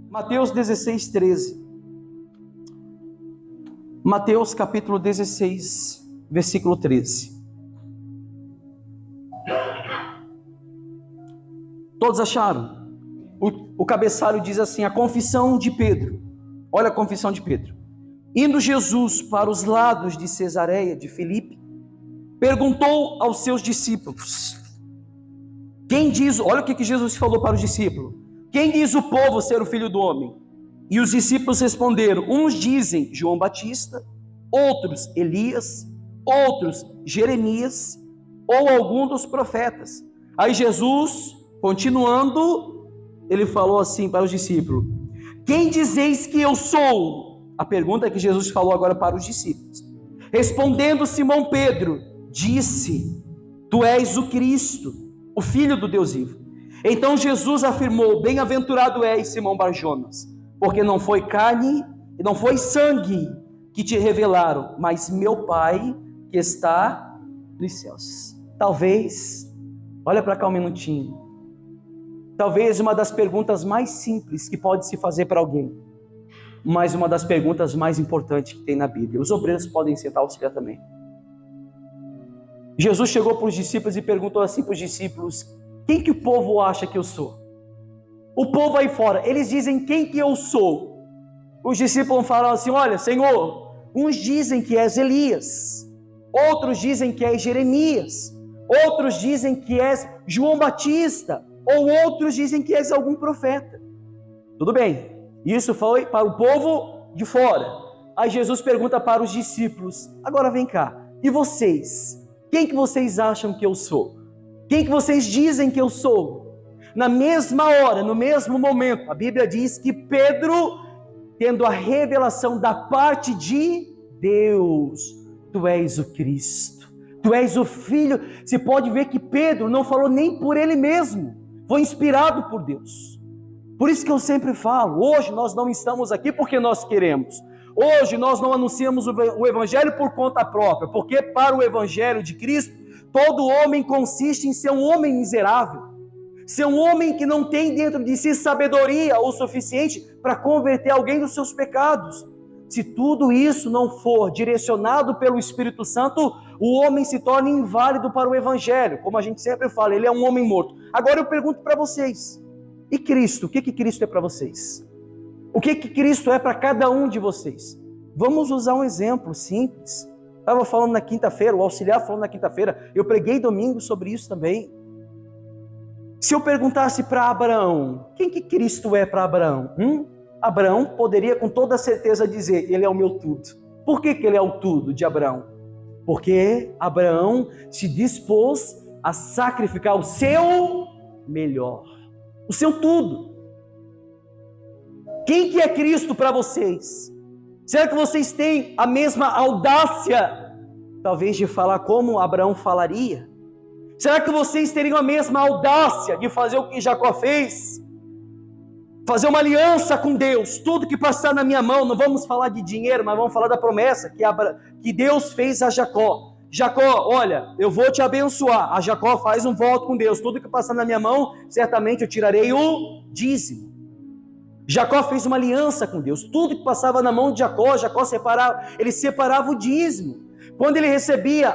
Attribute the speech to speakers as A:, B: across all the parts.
A: Mateus 16, 13. Mateus capítulo 16, versículo 13. Todos acharam? O cabeçalho diz assim: a confissão de Pedro. Olha a confissão de Pedro. Indo Jesus para os lados de Cesareia de Filipe, perguntou aos seus discípulos: quem diz, olha o que Jesus falou para os discípulos: quem diz o povo ser o Filho do Homem? E os discípulos responderam: uns dizem João Batista, outros Elias, outros Jeremias, ou algum dos profetas. Aí Jesus, continuando, ele falou assim para os discípulos: quem dizeis que eu sou? A pergunta que Jesus falou agora para os discípulos. Respondendo Simão Pedro, disse: tu és o Cristo, o Filho do Deus vivo. Então Jesus afirmou: bem-aventurado és, Simão Barjonas, porque não foi carne e não foi sangue que te revelaram, mas meu Pai que está nos céus. Talvez, olha para cá um minutinho, talvez uma das perguntas mais simples que pode se fazer para alguém, mas uma das perguntas mais importantes que tem na Bíblia. Os obreiros podem sentar, auxiliar também. Jesus chegou para os discípulos e perguntou assim para os discípulos: quem que o povo acha que eu sou? O povo aí fora, eles dizem quem que eu sou. Os discípulos falaram assim: olha, Senhor, uns dizem que és Elias, outros dizem que és Jeremias, outros dizem que és João Batista, ou outros dizem que és algum profeta. Tudo bem, isso foi para o povo de fora. Aí Jesus pergunta para os discípulos: agora vem cá, e vocês? Quem que vocês acham que eu sou? Quem que vocês dizem que eu sou? Na mesma hora, no mesmo momento, a Bíblia diz que Pedro, tendo a revelação da parte de Deus: tu és o Cristo, tu és o Filho. Você pode ver que Pedro não falou nem por ele mesmo, foi inspirado por Deus. Por isso que eu sempre falo, hoje nós não estamos aqui porque nós queremos. Hoje nós não anunciamos o Evangelho por conta própria, porque para o Evangelho de Cristo, todo homem consiste em ser um homem miserável, ser um homem que não tem dentro de si sabedoria o suficiente para converter alguém dos seus pecados. Se tudo isso não for direcionado pelo Espírito Santo, o homem se torna inválido para o Evangelho. Como a gente sempre fala, ele é um homem morto. Agora eu pergunto para vocês: e Cristo? O que Cristo é para vocês? O que Cristo é para cada um de vocês? Vamos usar um exemplo simples. Estava falando na quinta-feira, o auxiliar falou na quinta-feira, eu preguei domingo sobre isso também. Se eu perguntasse para Abraão, quem que Cristo é para Abraão? Abraão poderia com toda certeza dizer: ele é o meu tudo. Por que ele é o tudo de Abraão? Porque Abraão se dispôs a sacrificar o seu melhor, o seu tudo. Quem que é Cristo para vocês? Será que vocês têm a mesma audácia, talvez, de falar como Abraão falaria? Será que vocês teriam a mesma audácia de fazer o que Jacó fez? Fazer uma aliança com Deus, tudo que passar na minha mão, não vamos falar de dinheiro, mas vamos falar da promessa que Deus fez a Jacó. Jacó, olha, eu vou te abençoar. A Jacó faz um voto com Deus: tudo que passar na minha mão, certamente eu tirarei o dízimo. Jacó fez uma aliança com Deus, tudo que passava na mão de Jacó ele separava o dízimo. Quando ele recebia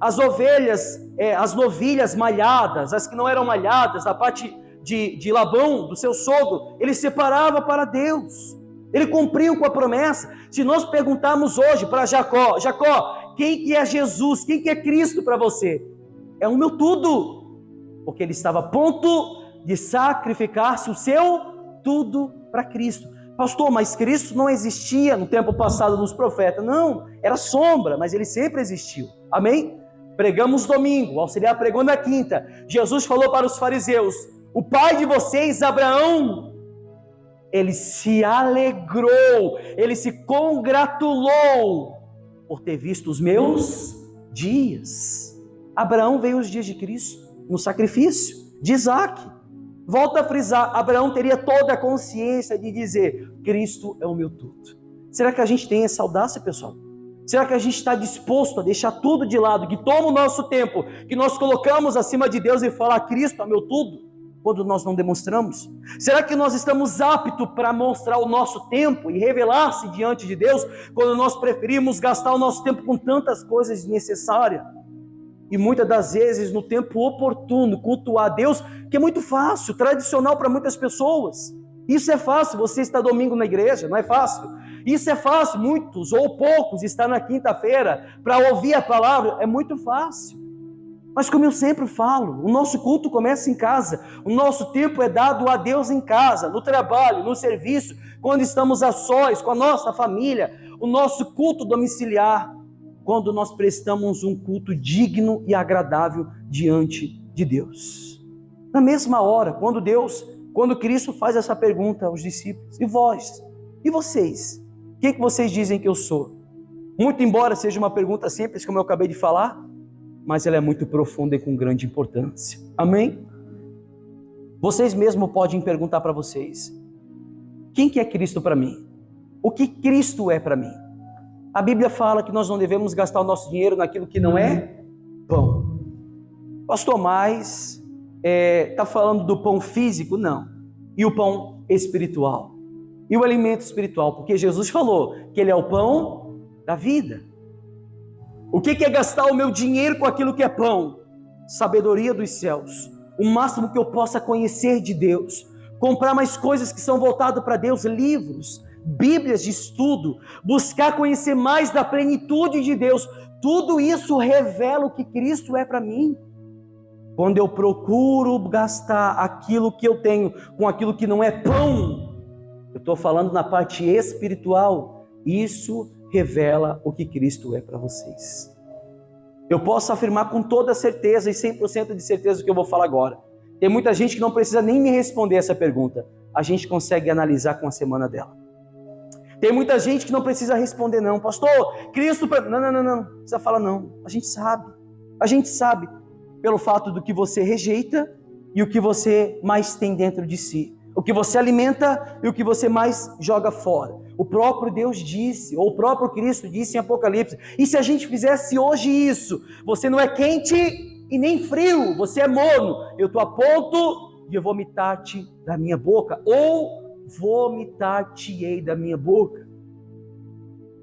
A: as ovelhas, as novilhas malhadas, as que não eram malhadas, da parte de Labão, do seu sogro, ele separava para Deus. Ele cumpriu com a promessa. Se nós perguntarmos hoje para Jacó: Jacó, quem que é Jesus? Quem que é Cristo para você? É o meu tudo. Porque ele estava a ponto de sacrificar-se o seu tudo para Cristo. Pastor, mas Cristo não existia no tempo passado nos profetas. Não, era sombra, mas ele sempre existiu. Amém? Pregamos domingo, o auxiliar pregou na quinta. Jesus falou para os fariseus: o pai de vocês, Abraão, ele se alegrou, ele se congratulou por ter visto os meus dias. Abraão veio os dias de Cristo, no sacrifício de Isaac. Volto a frisar, Abraão teria toda a consciência de dizer: Cristo é o meu tudo. Será que a gente tem essa audácia, pessoal? Será que a gente está disposto a deixar tudo de lado, que toma o nosso tempo, que nós colocamos acima de Deus e falar: Cristo é o meu tudo? quando nós não demonstramos? Será que nós estamos aptos para mostrar o nosso tempo e revelar-se diante de Deus, quando nós preferimos gastar o nosso tempo com tantas coisas desnecessárias? E muitas das vezes, no tempo oportuno, cultuar a Deus, que é muito fácil, tradicional para muitas pessoas. Isso é fácil, você está domingo na igreja, não é fácil? Isso é fácil, muitos ou poucos estar na quinta-feira para ouvir a palavra, é muito fácil. Mas como eu sempre falo, o nosso culto começa em casa, o nosso tempo é dado a Deus em casa, no trabalho, no serviço, quando estamos a sós, com a nossa família, o nosso culto domiciliar, quando nós prestamos um culto digno e agradável diante de Deus. Na mesma hora, quando Cristo faz essa pergunta aos discípulos, e vós? E vocês? Quem que vocês dizem que eu sou? Muito embora seja uma pergunta simples, como eu acabei de falar, mas ela é muito profunda e com grande importância. Amém? Vocês mesmos podem perguntar para vocês: quem que é Cristo para mim? O que Cristo é para mim? A Bíblia fala que nós não devemos gastar o nosso dinheiro naquilo que não é pão. Pastor, mas está falando do pão físico? Não. E o pão espiritual? E o alimento espiritual? Porque Jesus falou que Ele é o pão da vida. O que é gastar o meu dinheiro com aquilo que é pão? Sabedoria dos céus. O máximo que eu possa conhecer de Deus. Comprar mais coisas que são voltadas para Deus, livros, Bíblias de estudo, buscar conhecer mais da plenitude de Deus. Tudo isso revela o que Cristo é para mim. Quando eu procuro gastar aquilo que eu tenho com aquilo que não é pão, eu estou falando na parte espiritual, isso revela o que Cristo é para vocês. Eu posso afirmar com toda certeza e 100% de certeza o que eu vou falar agora. Tem muita gente que não precisa nem me responder essa pergunta. A gente consegue analisar com a semana dela. Tem muita gente que não precisa responder não. Pastor, Cristo... Não precisa falar não. A gente sabe pelo fato do que você rejeita e o que você mais tem dentro de si. O que você alimenta e o que você mais joga fora. O próprio Deus disse, ou o próprio Cristo disse em Apocalipse: e se a gente fizesse hoje isso? Você não é quente e nem frio, você é morno. Eu estou a ponto de vomitar-te da minha boca, ou vomitar-te-ei da minha boca.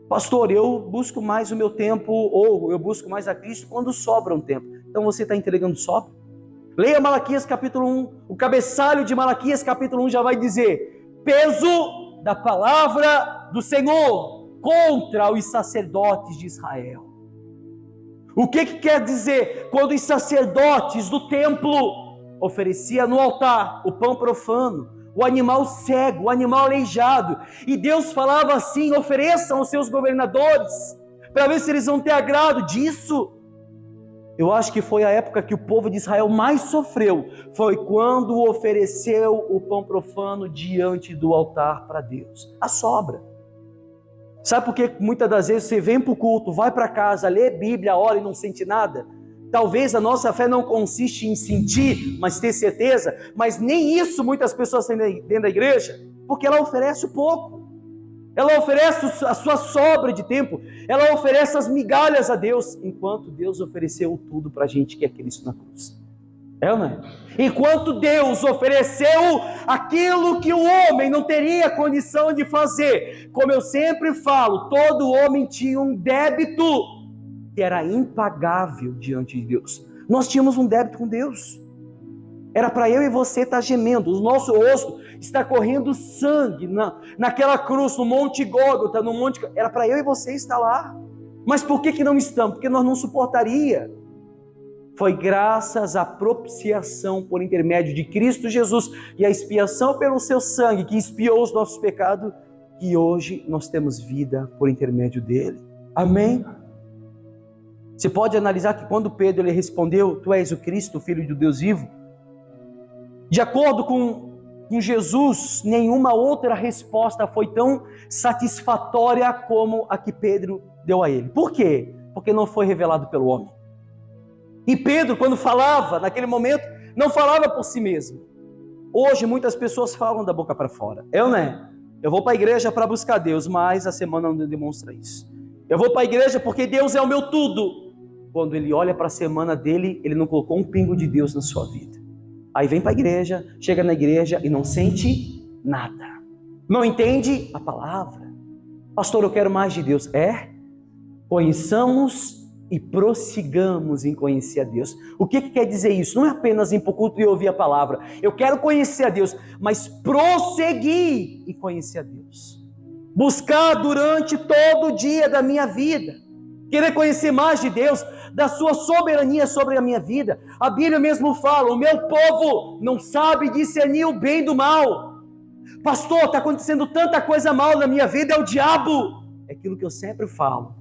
A: Pastor, eu busco mais o meu tempo, ou eu busco mais a Cristo quando sobra um tempo. Então você está entregando sobra? Leia Malaquias capítulo 1, o cabeçalho de Malaquias capítulo 1 já vai dizer: peso da palavra do Senhor contra os sacerdotes de Israel. O que quer dizer? Quando os sacerdotes do templo ofereciam no altar o pão profano, o animal cego, o animal aleijado, e Deus falava assim: ofereçam aos seus governadores, para ver se eles vão ter agrado disso. Eu acho que foi a época que o povo de Israel mais sofreu, foi quando ofereceu o pão profano diante do altar para Deus, a sobra. Sabe por que muitas das vezes você vem para o culto, vai para casa, lê Bíblia, ora e não sente nada? Talvez a nossa fé não consiste em sentir, mas ter certeza, mas nem isso muitas pessoas têm dentro da igreja, porque ela oferece o pouco. Ela oferece a sua sobra de tempo, ela oferece as migalhas a Deus, enquanto Deus ofereceu tudo para a gente que é Cristo na cruz. É ou não é? Enquanto Deus ofereceu aquilo que o homem não teria condição de fazer, como eu sempre falo, todo homem tinha um débito que era impagável diante de Deus. Nós tínhamos um débito com Deus. Era para eu e você estar gemendo, o nosso rosto está correndo sangue naquela cruz, no Monte Gólgota, no Monte... Era para eu e você estar lá. Mas por que não estamos? Porque nós não suportaria. Foi graças à propiciação por intermédio de Cristo Jesus e a expiação pelo seu sangue que expiou os nossos pecados, que hoje nós temos vida por intermédio dele. Amém? Você pode analisar que quando Pedro ele respondeu: tu és o Cristo, o Filho do Deus vivo, de acordo com Jesus, nenhuma outra resposta foi tão satisfatória como a que Pedro deu a ele. Por quê? Porque não foi revelado pelo homem. E Pedro, quando falava, naquele momento, não falava por si mesmo. Hoje, muitas pessoas falam da boca para fora. Eu, né? Eu vou para a igreja para buscar Deus, mas a semana não demonstra isso. Eu vou para a igreja porque Deus é o meu tudo. Quando ele olha para a semana dele, ele não colocou um pingo de Deus na sua vida. Aí vem para a igreja, chega na igreja e não sente nada. Não entende a palavra. Pastor, eu quero mais de Deus. Conheçamos e prossigamos em conhecer a Deus. O que quer dizer isso? Não é apenas ir para o culto e ouvir a palavra. Eu quero conhecer a Deus, mas prosseguir e conhecer a Deus. Buscar durante todo o dia da minha vida. Querer conhecer mais de Deus, da sua soberania sobre a minha vida. A Bíblia mesmo fala, o meu povo não sabe discernir o bem do mal. Pastor, está acontecendo tanta coisa mal na minha vida, é o diabo. É aquilo que eu sempre falo.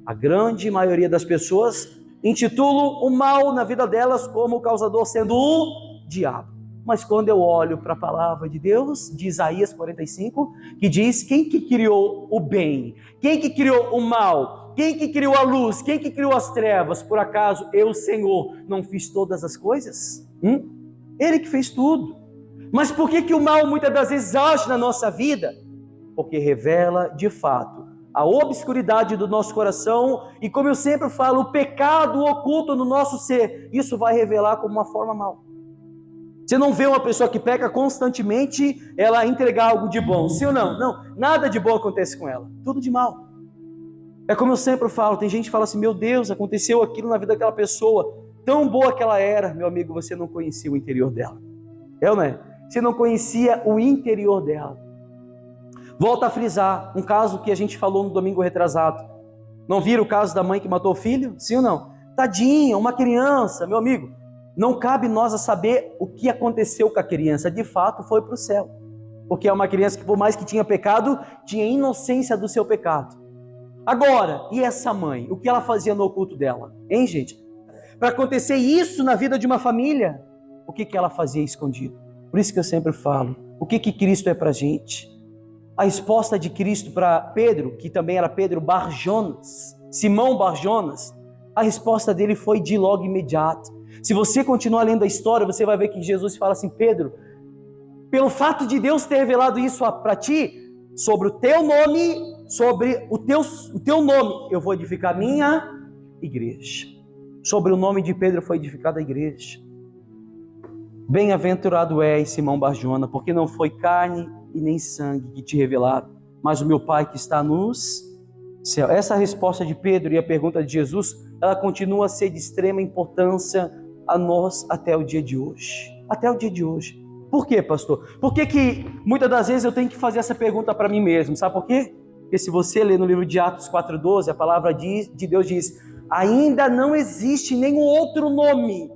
A: A grande maioria das pessoas intitulam o mal na vida delas como o causador sendo o diabo. Mas quando eu olho para a palavra de Deus, de Isaías 45, que diz, quem que criou o bem? Quem que criou o mal? Quem que criou a luz? Quem que criou as trevas? Por acaso eu, Senhor, não fiz todas as coisas? Ele que fez tudo. Mas por que o mal muitas das vezes age na nossa vida? Porque revela de fato a obscuridade do nosso coração e, como eu sempre falo, o pecado oculto no nosso ser. Isso vai revelar como uma forma mal. Você não vê uma pessoa que peca constantemente, ela entregar algo de bom, sim ou não? Não, nada de bom acontece com ela, tudo de mal. É como eu sempre falo, tem gente que fala assim, meu Deus, aconteceu aquilo na vida daquela pessoa, tão boa que ela era. Meu amigo, você não conhecia o interior dela. É ou não é? Você não conhecia o interior dela. Volto a frisar, um caso que a gente falou no domingo retrasado. Não viram o caso da mãe que matou o filho? Sim ou não? Tadinha, uma criança, meu amigo. Não cabe nós a saber o que aconteceu com a criança. De fato, foi para o céu. Porque é uma criança que, por mais que tinha pecado, tinha inocência do seu pecado. Agora, e essa mãe? O que ela fazia no oculto dela? Hein, gente? Para acontecer isso na vida de uma família, o que ela fazia escondido? Por isso que eu sempre falo, o que Cristo é para a gente? A resposta de Cristo para Pedro, que também era Pedro Barjonas, Simão Barjonas, a resposta dele foi de logo imediato. Se você continuar lendo a história, você vai ver que Jesus fala assim, Pedro, pelo fato de Deus ter revelado isso para ti, sobre o teu nome, sobre o teu nome, eu vou edificar a minha igreja. Sobre o nome de Pedro foi edificada a igreja. Bem-aventurado és, Simão Barjona, porque não foi carne e nem sangue que te revelaram, mas o meu Pai que está nos céus. Essa resposta de Pedro e a pergunta de Jesus, ela continua a ser de extrema importância a nós até o dia de hoje. Até o dia de hoje. Por quê, pastor? Por que muitas das vezes eu tenho que fazer essa pergunta para mim mesmo? Sabe por quê? Porque se você ler no livro de Atos 4,12, a palavra de Deus diz, ainda não existe nenhum outro nome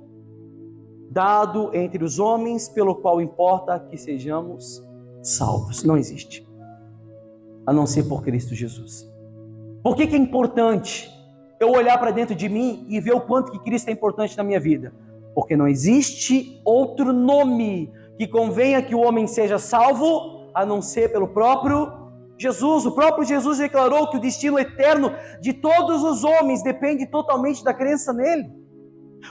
A: dado entre os homens pelo qual importa que sejamos salvos. Não existe. A não ser por Cristo Jesus. Por que é importante eu olhar para dentro de mim e ver o quanto que Cristo é importante na minha vida? Porque não existe outro nome que convenha que o homem seja salvo, a não ser pelo próprio Jesus. O próprio Jesus declarou que o destino eterno de todos os homens depende totalmente da crença nele.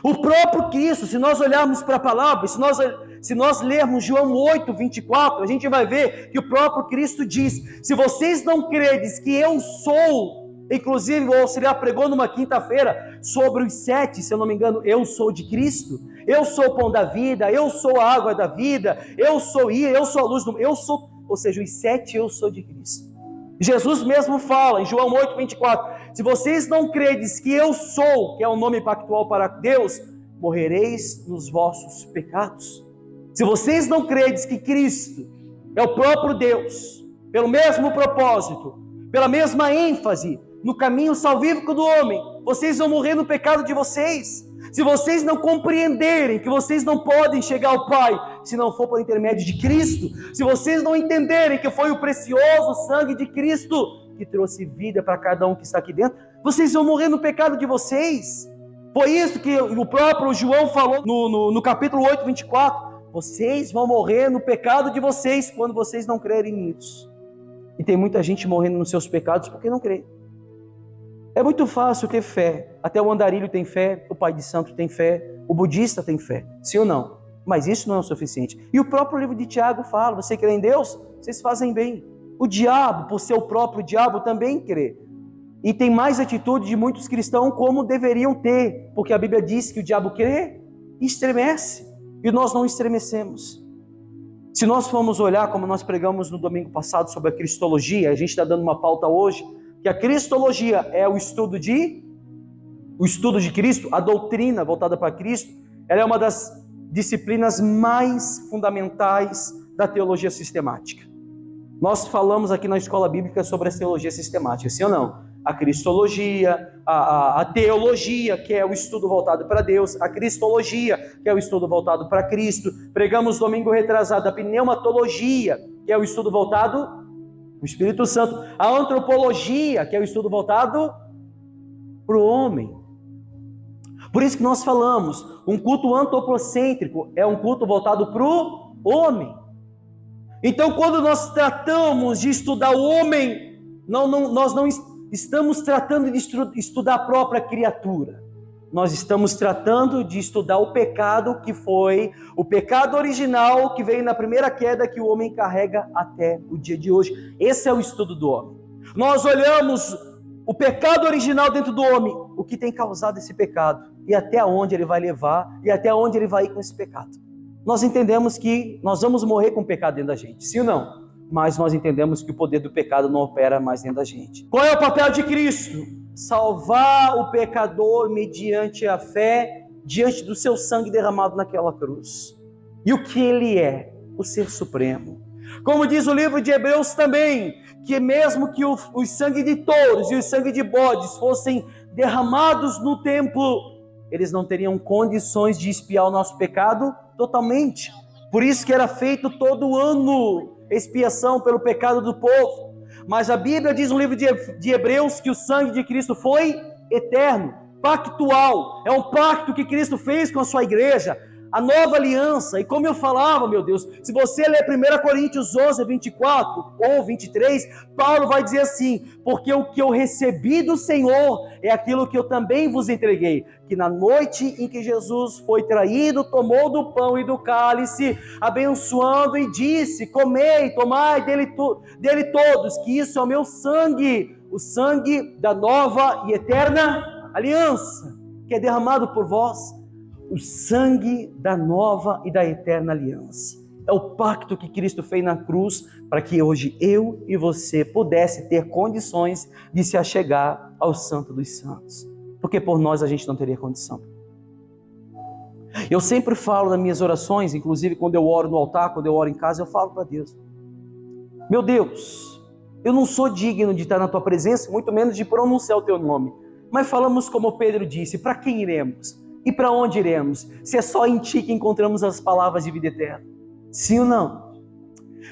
A: O próprio Cristo, se nós olharmos para a palavra, se nós lermos João 8:24, a gente vai ver que o próprio Cristo diz, se vocês não credes que eu sou, inclusive o auxiliar pregou numa quinta-feira sobre os 7, se eu não me engano, eu sou de Cristo, eu sou o pão da vida, eu sou a água da vida, eu sou a luz do mundo, eu sou, ou seja, os 7 eu sou de Cristo. Jesus mesmo fala em João 8:24, se vocês não credes que eu sou, que é o nome pactual para Deus, morrereis nos vossos pecados. Se vocês não credes que Cristo é o próprio Deus, pelo mesmo propósito, pela mesma ênfase, no caminho salvífico do homem, vocês vão morrer no pecado de vocês. Se vocês não compreenderem que vocês não podem chegar ao Pai se não for por intermédio de Cristo, se vocês não entenderem que foi o precioso sangue de Cristo que trouxe vida para cada um que está aqui dentro, vocês vão morrer no pecado de vocês. Foi isso que o próprio João falou no capítulo 8:24. Vocês vão morrer no pecado de vocês quando vocês não crerem nisso. E tem muita gente morrendo nos seus pecados porque não crê. É muito fácil ter fé. Até o andarilho tem fé, o pai de santo tem fé, o budista tem fé. Sim ou não? Mas isso não é o suficiente. E o próprio livro de Tiago fala, você crê em Deus? Vocês fazem bem. O diabo, por ser o próprio diabo, também crê. E tem mais atitude de muitos cristãos como deveriam ter. Porque a Bíblia diz que o diabo crê e estremece. e nós não estremecemos. Se nós formos olhar, como nós pregamos no domingo passado sobre a cristologia, a gente está dando uma pauta hoje, que a cristologia é o estudo de Cristo, a doutrina voltada para Cristo. Ela é uma das disciplinas mais fundamentais da teologia sistemática. Nós falamos aqui na escola bíblica sobre a teologia sistemática, sim ou não? A cristologia, a teologia, que é o estudo voltado para Deus, a cristologia, que é o estudo voltado para Cristo. Pregamos domingo retrasado a pneumatologia, que é o estudo voltado para o Espírito Santo. A antropologia, que é o estudo voltado para o homem. Por isso que nós falamos, um culto antropocêntrico é um culto voltado para o homem. Então, quando nós tratamos de estudar o homem, nós não estamos tratando de estudar a própria criatura. Nós estamos tratando de estudar o pecado que foi o pecado original que veio na primeira queda que o homem carrega até o dia de hoje. Esse é o estudo do homem. Nós olhamos o pecado original dentro do homem, o que tem causado esse pecado e até onde ele vai levar e até onde ele vai ir com esse pecado. Nós entendemos que nós vamos morrer com o pecado dentro da gente, sim ou não? Mas nós entendemos que o poder do pecado não opera mais dentro da gente. Qual é o papel de Cristo? Salvar o pecador mediante a fé, diante do seu sangue derramado naquela cruz. E o que ele é? O Ser Supremo. Como diz o livro de Hebreus também, que mesmo que o sangue de touros e o sangue de bodes fossem derramados no templo, eles não teriam condições de expiar o nosso pecado totalmente. Por isso que era feito todo ano expiação pelo pecado do povo. Mas a Bíblia diz no livro de Hebreus que o sangue de Cristo foi eterno, pactual. É um pacto que Cristo fez com a sua igreja, a nova aliança. E como eu falava, meu Deus, se você ler 1 Coríntios 11, 24 ou 23, Paulo vai dizer assim: porque o que eu recebi do Senhor é aquilo que eu também vos entreguei, que na noite em que Jesus foi traído, tomou do pão e do cálice, abençoando e disse: comei, tomai dele todos, que isso é o meu sangue, o sangue da nova e eterna aliança, que é derramado por vós. O sangue da nova e da eterna aliança. É o pacto que Cristo fez na cruz para que hoje eu e você pudesse ter condições de se achegar ao Santo dos Santos. Porque por nós a gente não teria condição. Eu sempre falo nas minhas orações, inclusive quando eu oro no altar, quando eu oro em casa, eu falo para Deus: meu Deus, eu não sou digno de estar na tua presença, muito menos de pronunciar o teu nome. Mas falamos como Pedro disse: para quem iremos? E para onde iremos? Se é só em Ti que encontramos as palavras de vida eterna. Sim ou não?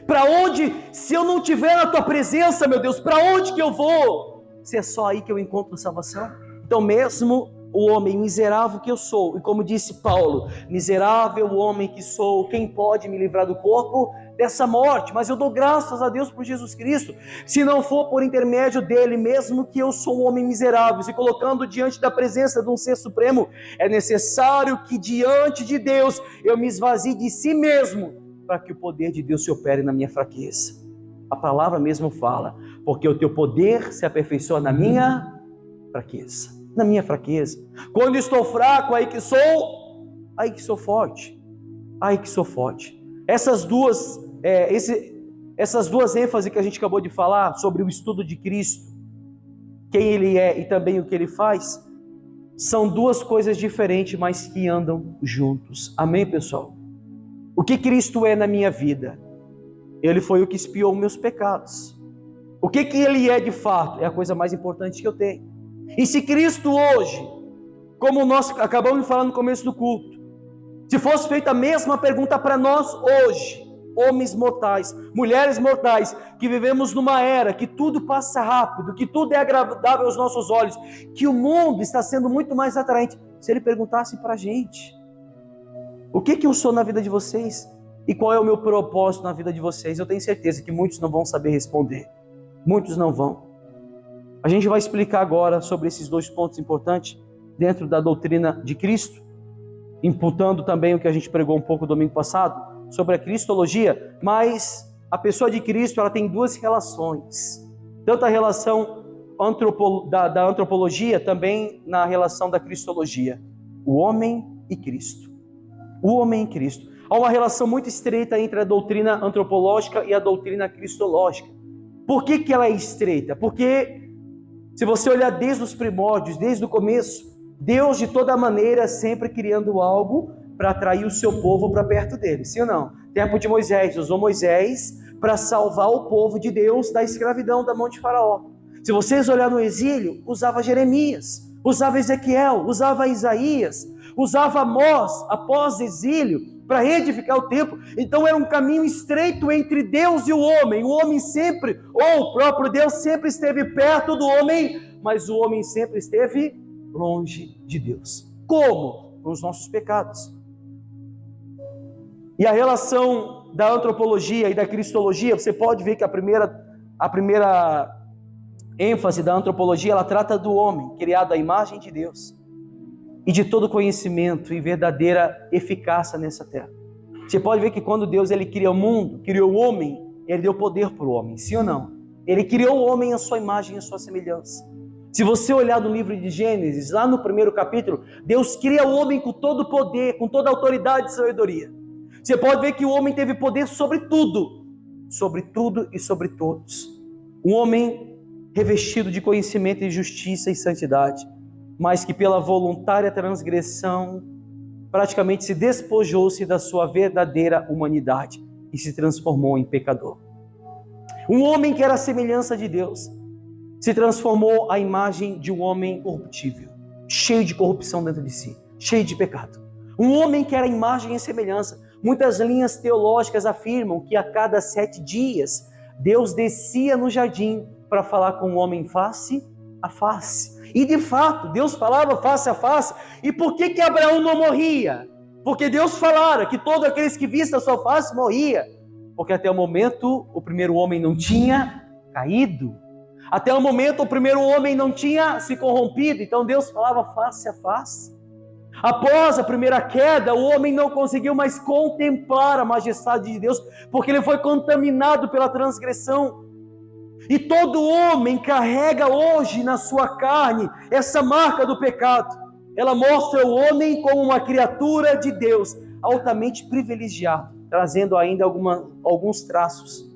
A: Para onde, se eu não estiver na Tua presença, meu Deus, para onde que eu vou? Se é só aí que eu encontro salvação. Então mesmo o homem miserável que eu sou, e como disse Paulo: miserável homem que sou, quem pode me livrar do corpo dessa morte? Mas eu dou graças a Deus por Jesus Cristo. Se não for por intermédio dele, mesmo que eu sou um homem miserável, se colocando diante da presença de um Ser Supremo, é necessário que diante de Deus eu me esvazie de si mesmo, para que o poder de Deus se opere na minha fraqueza. A palavra mesmo fala: porque o teu poder se aperfeiçoa na minha fraqueza. Na minha fraqueza. Quando estou fraco, aí que sou forte. Aí que sou forte. Essas duas ênfases que a gente acabou de falar sobre o estudo de Cristo, quem Ele é e também o que Ele faz, são duas coisas diferentes, mas que andam juntos. Amém, pessoal? O que Cristo é na minha vida? Ele foi o que expiou meus pecados. O que Ele é de fato? É a coisa mais importante que eu tenho. E se Cristo hoje, como nós acabamos de falar no começo do culto, se fosse feita a mesma pergunta para nós hoje, homens mortais, mulheres mortais, que vivemos numa era que tudo passa rápido, que tudo é agradável aos nossos olhos, que o mundo está sendo muito mais atraente, se Ele perguntasse para a gente: o que eu sou na vida de vocês? E qual é o meu propósito na vida de vocês? Eu tenho certeza que muitos não vão saber responder. Muitos não vão. A gente vai explicar agora sobre esses dois pontos importantes dentro da doutrina de Cristo, imputando também o que a gente pregou um pouco domingo passado, sobre a cristologia. Mas a pessoa de Cristo, ela tem duas relações, tanto a relação da antropologia, também na relação da cristologia, o homem e Cristo. O homem em Cristo. Há uma relação muito estreita entre a doutrina antropológica e a doutrina cristológica. Por que ela é estreita? Porque, se você olhar desde os primórdios, desde o começo, Deus de toda maneira sempre criando algo para atrair o seu povo para perto dele, sim ou não? Tempo de Moisés, usou Moisés para salvar o povo de Deus da escravidão da mão de Faraó. Se vocês olharem no exílio, usava Jeremias, usava Ezequiel, usava Isaías, usava Amós após exílio para edificar o templo. Então era um caminho estreito entre Deus e o homem sempre, ou o próprio Deus sempre esteve perto do homem, mas o homem sempre esteve longe de Deus. Como? Com os nossos pecados. E a relação da antropologia e da cristologia, você pode ver que a primeira ênfase da antropologia, ela trata do homem, criado à imagem de Deus, e de todo conhecimento e verdadeira eficácia nessa terra. Você pode ver que quando Deus ele cria o mundo, criou o homem, ele deu poder para o homem, sim ou não? Ele criou o homem à sua imagem e à sua semelhança. Se você olhar no livro de Gênesis, lá no primeiro capítulo, Deus cria o homem com todo o poder, com toda a autoridade e sabedoria. Você pode ver que o homem teve poder sobre tudo e sobre todos. Um homem revestido de conhecimento e justiça e santidade, mas que pela voluntária transgressão praticamente se despojou-se da sua verdadeira humanidade e se transformou em pecador. Um homem que era a semelhança de Deus se transformou à imagem de um homem corruptível, cheio de corrupção dentro de si, cheio de pecado. Um homem que era a imagem e semelhança. Muitas linhas teológicas afirmam que a cada 7 dias Deus descia no jardim para falar com o homem face a face. E de fato, Deus falava face a face. E por que Abraão não morria? Porque Deus falara que todos aqueles que vissem a sua face morria. Porque até o momento o primeiro homem não tinha caído. Até o momento o primeiro homem não tinha se corrompido. Então Deus falava face a face. Após a primeira queda, o homem não conseguiu mais contemplar a majestade de Deus, porque ele foi contaminado pela transgressão. E todo homem carrega hoje na sua carne essa marca do pecado. Ela mostra o homem como uma criatura de Deus, altamente privilegiado, trazendo ainda alguns traços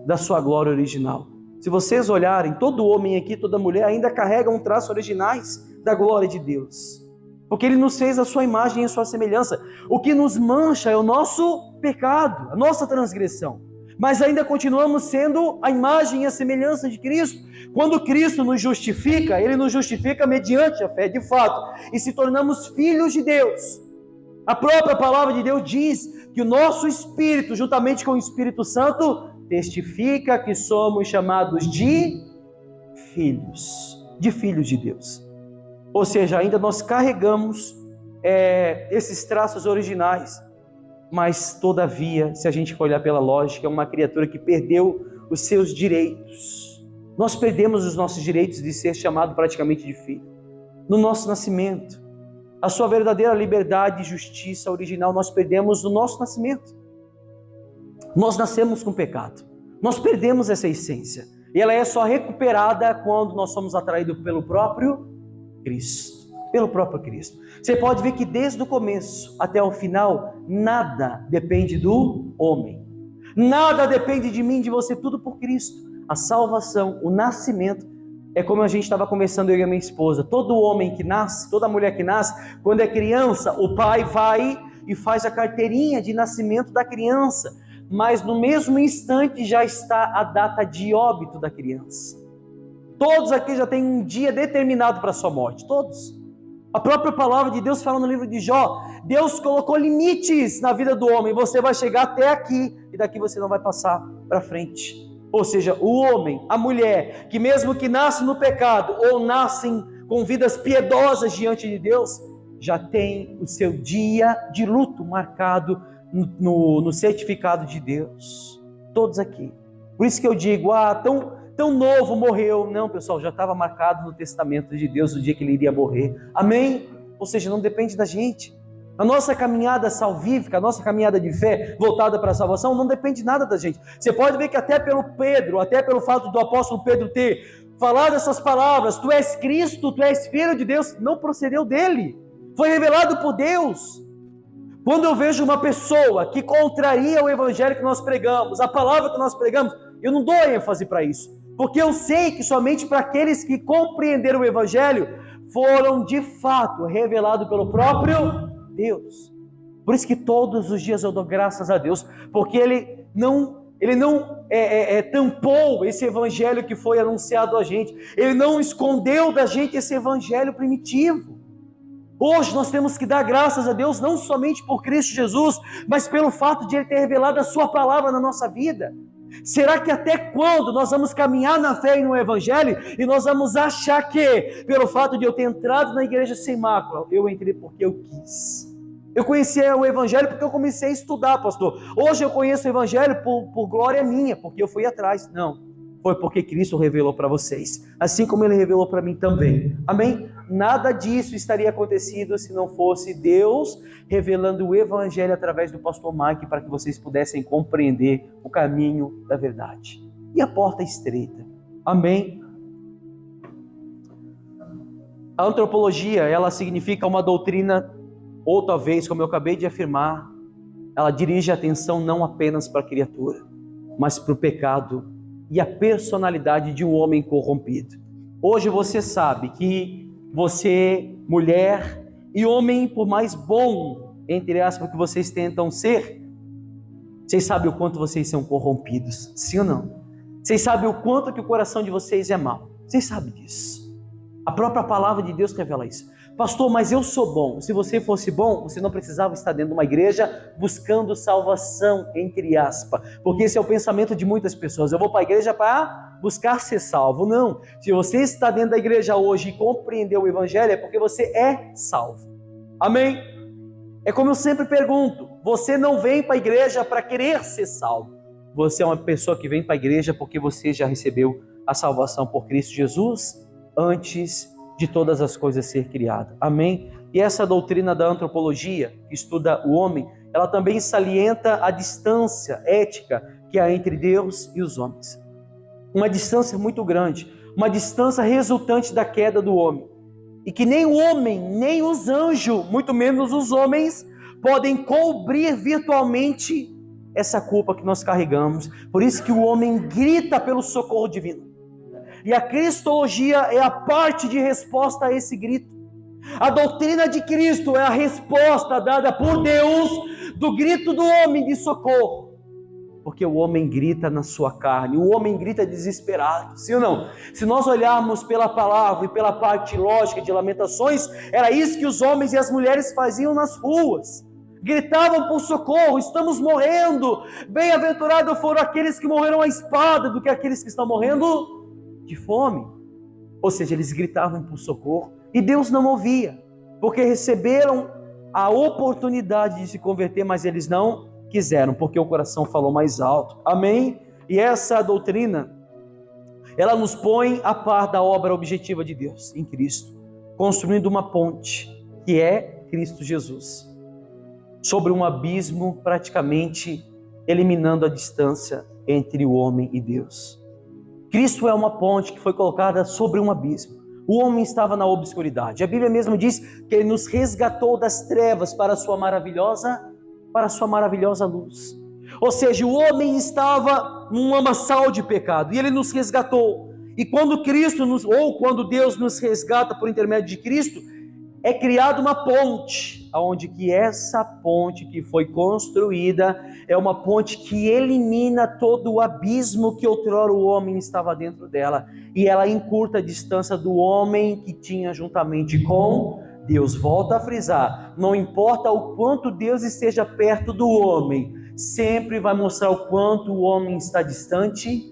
A: da sua glória original. Se vocês olharem, todo homem aqui, toda mulher ainda carrega um traço originais da glória de Deus. Porque Ele nos fez a sua imagem e a sua semelhança. O que nos mancha é o nosso pecado, a nossa transgressão. Mas ainda continuamos sendo a imagem e a semelhança de Cristo. Quando Cristo nos justifica, Ele nos justifica mediante a fé de fato. E se tornamos filhos de Deus. A própria palavra de Deus diz que o nosso Espírito, juntamente com o Espírito Santo, testifica que somos chamados de filhos de Deus. Ou seja, ainda nós carregamos esses traços originais, mas todavia, se a gente for olhar pela lógica, é uma criatura que perdeu os seus direitos. Nós perdemos os nossos direitos de ser chamado praticamente de filho. No nosso nascimento, a sua verdadeira liberdade e justiça original nós perdemos no nosso nascimento. Nós nascemos com pecado, nós perdemos essa essência, e ela é só recuperada quando nós somos atraídos pelo próprio Cristo, pelo próprio Cristo. Você pode ver que desde o começo até o final, nada depende do homem, nada depende de mim, de você, tudo por Cristo. A salvação, o nascimento, é como a gente estava conversando eu e a minha esposa, todo homem que nasce, toda mulher que nasce, quando é criança, o pai vai e faz a carteirinha de nascimento da criança, mas no mesmo instante já está a data de óbito da criança. Todos aqui já têm um dia determinado para a sua morte, todos. A própria palavra de Deus fala no livro de Jó, Deus colocou limites na vida do homem, você vai chegar até aqui, e daqui você não vai passar para frente. Ou seja, o homem, a mulher, que mesmo que nasce no pecado, ou nascem com vidas piedosas diante de Deus, já tem o seu dia de luto marcado no certificado de Deus. Todos aqui. Por isso que eu digo, tão novo morreu. Não, pessoal, já estava marcado no testamento de Deus o dia que ele iria morrer. Amém? Ou seja, não depende da gente. A nossa caminhada salvífica, a nossa caminhada de fé voltada para a salvação, não depende nada da gente. Você pode ver que até pelo fato do apóstolo Pedro ter falado essas palavras, tu és Cristo, tu és Filho de Deus, não procedeu dele. Foi revelado por Deus. Quando eu vejo uma pessoa que contraria o evangelho que nós pregamos, a palavra que nós pregamos, eu não dou ênfase para isso, porque eu sei que somente para aqueles que compreenderam o evangelho foram de fato revelados pelo próprio Deus. Por isso que todos os dias eu dou graças a Deus, porque Ele não tampou esse evangelho que foi anunciado a gente, Ele não escondeu da gente esse evangelho primitivo. Hoje nós temos que dar graças a Deus, não somente por Cristo Jesus, mas pelo fato de Ele ter revelado a sua palavra na nossa vida. Será que até quando nós vamos caminhar na fé e no evangelho, e nós vamos achar que, pelo fato de eu ter entrado na igreja sem mácula, eu entrei porque eu quis? Eu conheci o evangelho porque eu comecei a estudar, pastor. Hoje eu conheço o evangelho por glória minha, porque eu fui atrás. Não, foi porque Cristo revelou para vocês, assim como Ele revelou para mim também. Amém? Nada disso estaria acontecido se não fosse Deus revelando o evangelho através do pastor Mike, para que vocês pudessem compreender o caminho da verdade. E a porta estreita. Amém? A antropologia, ela significa uma doutrina, ou talvez, como eu acabei de afirmar, ela dirige a atenção não apenas para a criatura, mas para o pecado e a personalidade de um homem corrompido. Hoje você sabe que você, mulher e homem, por mais bom, entre aspas, que vocês tentam ser, vocês sabem o quanto vocês são corrompidos, sim ou não? Vocês sabem o quanto que o coração de vocês é mau, vocês sabem disso. A própria palavra de Deus revela isso. Pastor, mas eu sou bom. Se você fosse bom, você não precisava estar dentro de uma igreja buscando salvação, entre aspas. Porque esse é o pensamento de muitas pessoas. Eu vou para a igreja para buscar ser salvo. Não. Se você está dentro da igreja hoje e compreendeu o evangelho, é porque você é salvo. Amém? É como eu sempre pergunto. Você não vem para a igreja para querer ser salvo. Você é uma pessoa que vem para a igreja porque você já recebeu a salvação por Cristo Jesus antes de todas as coisas ser criadas. Amém? E essa doutrina da antropologia, que estuda o homem, ela também salienta a distância ética que há entre Deus e os homens. Uma distância muito grande, uma distância resultante da queda do homem. E que nem o homem, nem os anjos, muito menos os homens, podem cobrir virtualmente essa culpa que nós carregamos. Por isso que o homem grita pelo socorro divino. E a cristologia é a parte de resposta a esse grito. A doutrina de Cristo é a resposta dada por Deus do grito do homem de socorro. Porque o homem grita na sua carne, o homem grita desesperado, sim ou não? Se nós olharmos pela palavra e pela parte lógica de Lamentações, era isso que os homens e as mulheres faziam nas ruas. Gritavam por socorro, estamos morrendo. Bem-aventurados foram aqueles que morreram à espada do que aqueles que estão morrendo de fome. Ou seja, eles gritavam por socorro e Deus não ouvia, porque receberam a oportunidade de se converter, mas eles não quiseram, porque o coração falou mais alto. Amém? E essa doutrina, ela nos põe a par da obra objetiva de Deus em Cristo, construindo uma ponte, que é Cristo Jesus, sobre um abismo, praticamente eliminando a distância entre o homem e Deus. Cristo é uma ponte que foi colocada sobre um abismo. O homem estava na obscuridade. A Bíblia mesmo diz que Ele nos resgatou das trevas para a sua maravilhosa luz. Ou seja, o homem estava num lamaçal de pecado e Ele nos resgatou. E quando quando Deus nos resgata por intermédio de Cristo, é criada uma ponte, onde que essa ponte que foi construída é uma ponte que elimina todo o abismo que outrora o homem estava dentro dela, e ela encurta a distância do homem que tinha juntamente com Deus. Volta a frisar, não importa o quanto Deus esteja perto do homem, sempre vai mostrar o quanto o homem está distante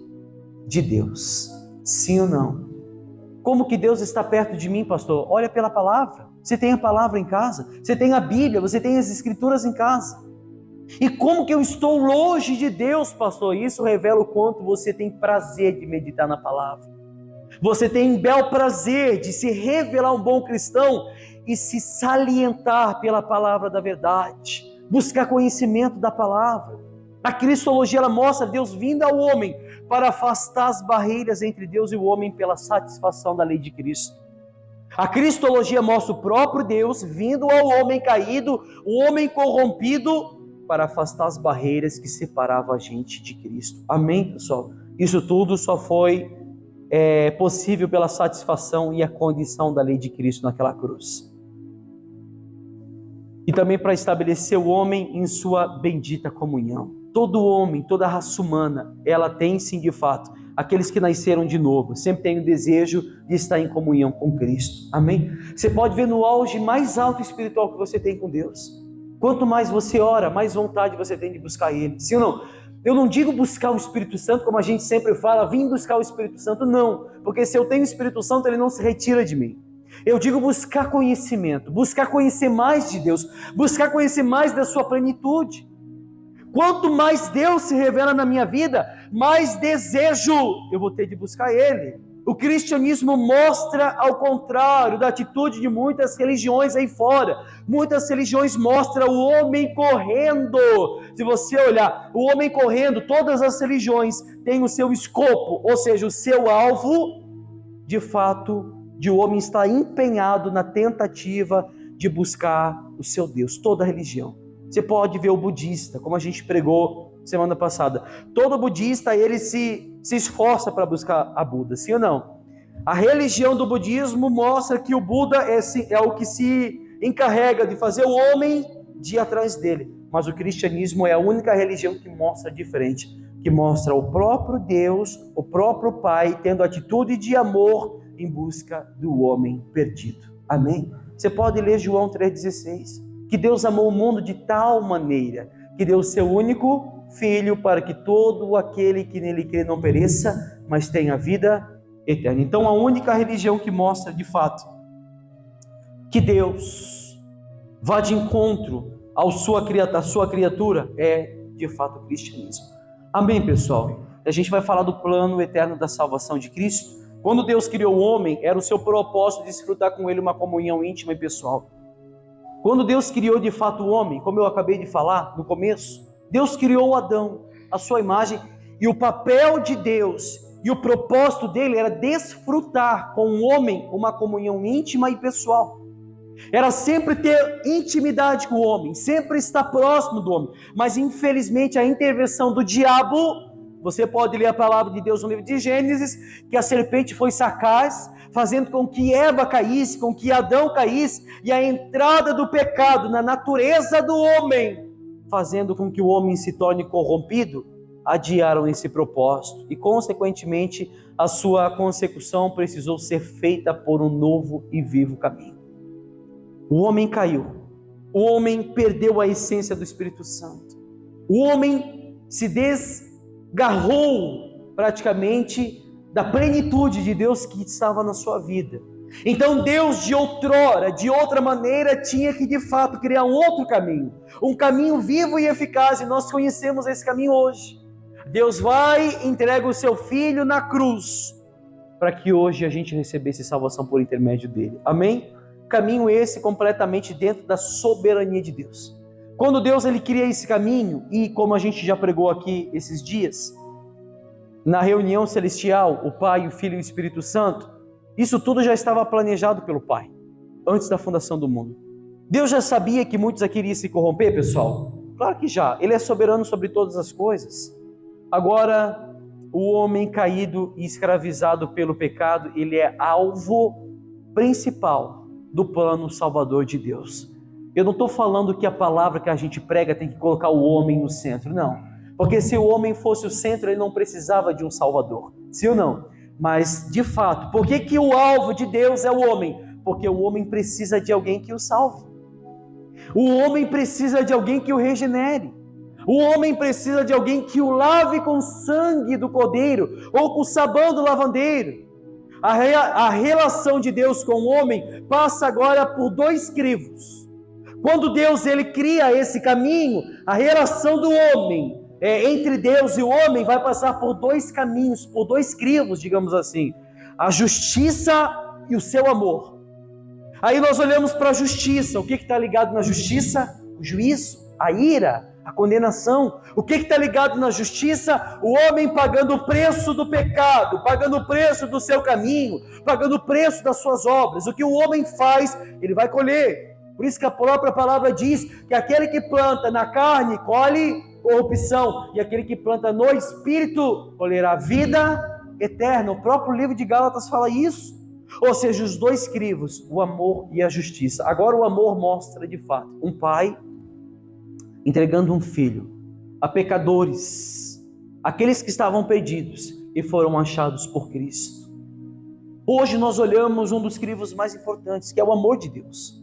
A: de Deus. Sim ou não? Como que Deus está perto de mim, pastor? Olha pela palavra. Você tem a palavra em casa, você tem a Bíblia, você tem as escrituras em casa. E como que eu estou longe de Deus, pastor? Isso revela o quanto você tem prazer de meditar na palavra. Você tem bel prazer de se revelar um bom cristão e se salientar pela palavra da verdade, buscar conhecimento da palavra. A cristologia, ela mostra Deus vindo ao homem para afastar as barreiras entre Deus e o homem pela satisfação da lei de Cristo. A cristologia mostra o próprio Deus vindo ao homem caído, o homem corrompido, para afastar as barreiras que separavam a gente de Cristo. Amém, pessoal? Isso tudo só foi possível pela satisfação e a condição da lei de Cristo naquela cruz. E também para estabelecer o homem em sua bendita comunhão. Todo homem, toda raça humana, ela tem sim de fato, aqueles que nasceram de novo, sempre tem o desejo de estar em comunhão com Cristo. Amém? Você pode ver no auge mais alto espiritual que você tem com Deus. Quanto mais você ora, mais vontade você tem de buscar Ele. Sim ou não? Eu não digo buscar o Espírito Santo, como a gente sempre fala, vim buscar o Espírito Santo, não. Porque se eu tenho o Espírito Santo, ele não se retira de mim. Eu digo buscar conhecimento, buscar conhecer mais de Deus, buscar conhecer mais da sua plenitude. Quanto mais Deus se revela na minha vida, mais desejo eu vou ter de buscar Ele. O cristianismo mostra ao contrário da atitude de muitas religiões aí fora. Muitas religiões mostram o homem correndo. Se você olhar, o homem correndo, todas as religiões têm o seu escopo, ou seja, o seu alvo, de fato, de o homem estar empenhado na tentativa de buscar o seu Deus. Toda religião. Você pode ver o budista, como a gente pregou semana passada. Todo budista, ele se esforça para buscar a Buda, sim ou não? A religião do budismo mostra que o Buda é o que se encarrega de fazer o homem de ir atrás dele. Mas o cristianismo é a única religião que mostra diferente, que mostra o próprio Deus, o próprio Pai, tendo atitude de amor em busca do homem perdido. Amém? Você pode ler João 3,16. Que Deus amou o mundo de tal maneira que deu o seu único Filho para que todo aquele que nele crê não pereça, mas tenha vida eterna. Então a única religião que mostra de fato que Deus vá de encontro à sua criatura é de fato o cristianismo. Amém, pessoal? A gente vai falar do plano eterno da salvação de Cristo. Quando Deus criou o homem, era o seu propósito desfrutar com ele uma comunhão íntima e pessoal. Quando Deus criou de fato o homem, como eu acabei de falar no começo, Deus criou Adão, a sua imagem, e o papel de Deus e o propósito dele era desfrutar com o homem uma comunhão íntima e pessoal. Era sempre ter intimidade com o homem, sempre estar próximo do homem. Mas infelizmente a intervenção do diabo, você pode ler a palavra de Deus no livro de Gênesis, que a serpente foi sagaz, fazendo com que Eva caísse, com que Adão caísse, e a entrada do pecado na natureza do homem, fazendo com que o homem se torne corrompido, adiaram esse propósito. E consequentemente a sua consecução precisou ser feita por um novo e vivo caminho. O homem caiu, o homem perdeu a essência do Espírito Santo, o homem se desgarrou praticamente da plenitude de Deus que estava na sua vida. Então Deus de outrora, de outra maneira, tinha que de fato criar um outro caminho, um caminho vivo e eficaz, e nós conhecemos esse caminho hoje. Deus vai e entrega o seu Filho na cruz, para que hoje a gente recebesse salvação por intermédio dele. Amém? Caminho esse completamente dentro da soberania de Deus. Quando Deus ele cria esse caminho, e como a gente já pregou aqui esses dias, na reunião celestial, o Pai, o Filho e o Espírito Santo, isso tudo já estava planejado pelo Pai, antes da fundação do mundo. Deus já sabia que muitos aqui iriam se corromper, pessoal? Claro que já, Ele é soberano sobre todas as coisas. Agora, o homem caído e escravizado pelo pecado, ele é alvo principal do plano salvador de Deus. Eu não estou falando que a palavra que a gente prega tem que colocar o homem no centro, não. Porque se o homem fosse o centro, ele não precisava de um salvador, sim ou não? Mas, de fato, por que o alvo de Deus é o homem? Porque o homem precisa de alguém que o salve. O homem precisa de alguém que o regenere. O homem precisa de alguém que o lave com o sangue do cordeiro ou com o sabão do lavandeiro. A relação de Deus com o homem passa agora por dois crivos. Quando Deus ele cria esse caminho, a relação do homem entre Deus e o homem vai passar por dois caminhos, por dois crivos, digamos assim. A justiça e o seu amor. Aí nós olhamos para a justiça. O que está ligado na justiça? O juízo, a ira, a condenação. O que está ligado na justiça? O homem pagando o preço do pecado, pagando o preço do seu caminho, pagando o preço das suas obras. O que o homem faz, ele vai colher. Por isso que a própria palavra diz que aquele que planta na carne, colhe corrupção, e aquele que planta no Espírito, colherá vida eterna. O próprio livro de Gálatas fala isso. Ou seja, os dois crivos, o amor e a justiça. Agora o amor mostra de fato um pai entregando um filho a pecadores, aqueles que estavam perdidos e foram achados por Cristo. Hoje nós olhamos um dos crivos mais importantes, que é o amor de Deus.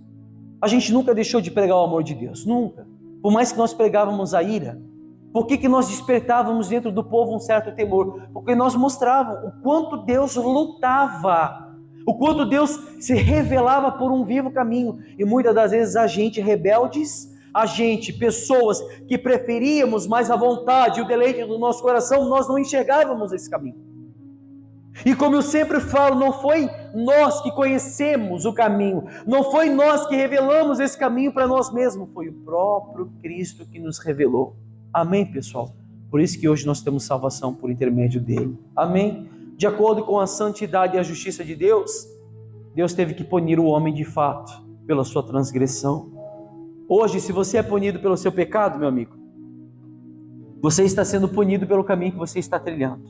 A: A gente nunca deixou de pregar o amor de Deus, nunca. Por mais que nós pregávamos a ira, por que nós despertávamos dentro do povo um certo temor? Porque nós mostrávamos o quanto Deus lutava, o quanto Deus se revelava por um vivo caminho. E muitas das vezes a gente, rebeldes, pessoas que preferíamos mais a vontade e o deleite do nosso coração, nós não enxergávamos esse caminho. E como eu sempre falo, não foi nós que conhecemos o caminho, não foi nós que revelamos esse caminho para nós mesmos, foi o próprio Cristo que nos revelou. Amém, pessoal? Por isso que hoje nós temos salvação por intermédio dele. Amém? De acordo com a santidade e a justiça de Deus, Deus teve que punir o homem de fato pela sua transgressão. Hoje, se você é punido pelo seu pecado, meu amigo, você está sendo punido pelo caminho que você está trilhando.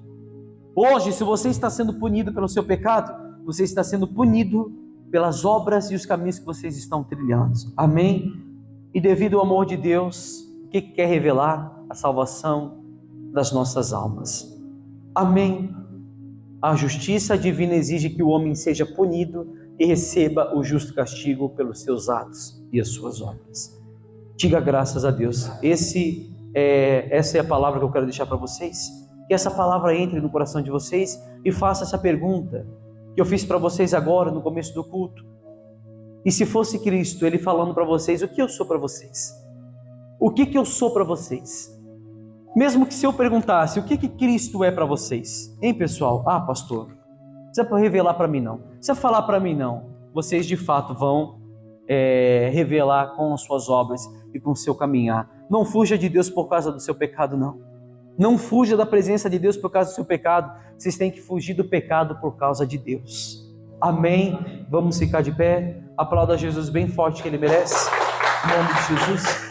A: Hoje, se você está sendo punido pelo seu pecado, você está sendo punido pelas obras e os caminhos que vocês estão trilhando. Amém? E devido ao amor de Deus, o que quer revelar? A salvação das nossas almas. Amém? A justiça divina exige que o homem seja punido e receba o justo castigo pelos seus atos e as suas obras. Diga graças a Deus. Essa é a palavra que eu quero deixar para vocês. Que essa palavra entre no coração de vocês e faça essa pergunta que eu fiz para vocês agora no começo do culto. E se fosse Cristo, Ele falando para vocês, o que eu sou para vocês? O que eu sou para vocês? Mesmo que se eu perguntasse, o que Cristo é para vocês? Hein, pessoal? Ah, pastor, não precisa revelar para mim não. Não precisa falar para mim não. Vocês de fato vão revelar com as suas obras e com o seu caminhar. Não fuja de Deus por causa do seu pecado, não. Não fuja da presença de Deus por causa do seu pecado. Vocês têm que fugir do pecado por causa de Deus. Amém? Vamos ficar de pé. Aplauda Jesus bem forte que Ele merece. Em nome de Jesus.